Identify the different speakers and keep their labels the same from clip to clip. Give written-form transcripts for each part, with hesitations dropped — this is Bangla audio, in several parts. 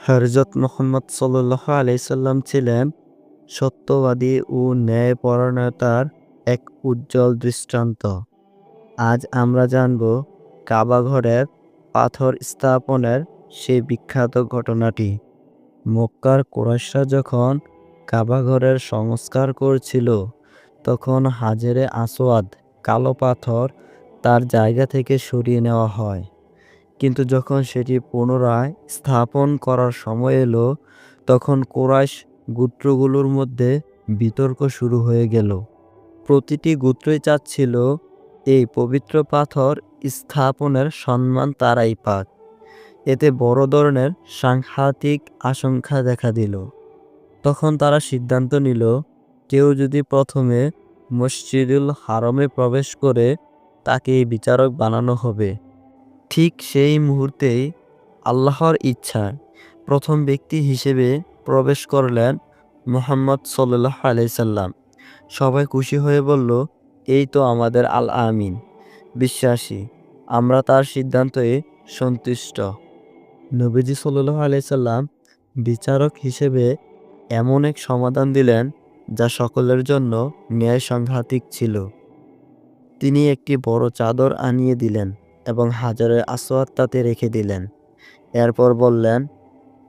Speaker 1: হযরত মুহাম্মদ সাল্লাল্লাহু আলাইহি সাল্লাম ছিলেন সত্যবাদী ও ন্যায়পরায়ণতার এক উজ্জ্বল দৃষ্টান্ত। আজ আমরা জানব কাবা ঘরের পাথর স্থাপনের সেই বিখ্যাত ঘটনাটি। মক্কার কুরাইশরা যখন কাবা ঘরের সংস্কার করছিল, তখন হাজরে আসওয়াদ কালো পাথর তার জায়গা থেকে সরিয়ে নেওয়া হয়। কিন্তু যখন সেটি পুনরায় স্থাপন করার সময় এলো, তখন কুরাইশ গোত্রগুলোর মধ্যে বিতর্ক শুরু হয়ে গেল। প্রতিটি গোত্রই চাচ্ছিল এই পবিত্র পাথর স্থাপনের সম্মান তারাই পাক। এতে বড় ধরনের সাংঘাতিক আশঙ্কা দেখা দিল। তখন তারা সিদ্ধান্ত নিল, কেউ যদি প্রথমে মসজিদুল হারমে প্রবেশ করে, তাকেই বিচারক বানানো হবে। ঠিক সেই মুহূর্তেই আল্লাহর ইচ্ছায় প্রথম ব্যক্তি হিসেবে প্রবেশ করলেন মুহাম্মদ সাল্লাল্লাহু আলাইহি সাল্লাম। সবাই খুশি হয়ে বলল, এই তো আমাদের আল আমিন, বিশ্বাসী, আমরা তার সিদ্ধান্তে সন্তুষ্ট। নবীজি সাল্লাল্লাহু আলাইহি সাল্লাম বিচারক হিসেবে এমন এক সমাধান দিলেন যা সকলের জন্য ন্যায়সঙ্গত ছিল। তিনি একটি বড় চাদর আনিয়ে দিলেন এবং হাজরে আসওয়াদ তাতে রেখে দিলেন। এরপর বললেন,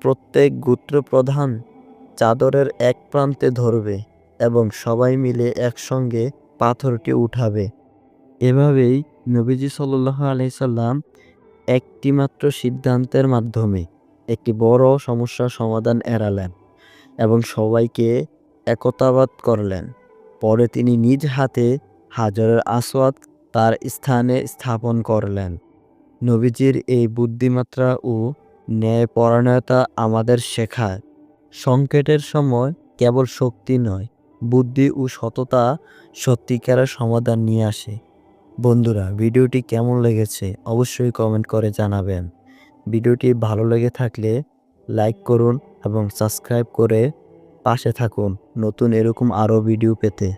Speaker 1: প্রত্যেক গোত্রপ্রধান চাদরের এক প্রান্তে ধরবে এবং সবাই মিলে একসঙ্গে পাথরটি উঠাবে। এভাবেই নবীজি সাল্লাল্লাহু আলাইহি সাল্লাম একটিমাত্র সিদ্ধান্তের মাধ্যমে একটি বড় সমস্যার সমাধান এড়ালেন এবং সবাইকে একতাবাদ করলেন। পরে তিনি নিজ হাতে হাজরের আসওয়াদ তার স্থানে স্থাপন করলেন। নবীজির এই বুদ্ধিমত্তা ও ন্যায়পরায়ণতা আমাদের শেখায়, সংকটের সময় কেবল শক্তি নয়, বুদ্ধি ও সততা সত্যিকারের সমাধান নিয়ে আসে। বন্ধুরা, ভিডিওটি কেমন লেগেছে অবশ্যই কমেন্ট করে জানাবেন। ভিডিওটি ভালো লেগে থাকলে লাইক করুন এবং সাবস্ক্রাইব করে পাশে থাকুন নতুন এরকম আরও ভিডিও পেতে।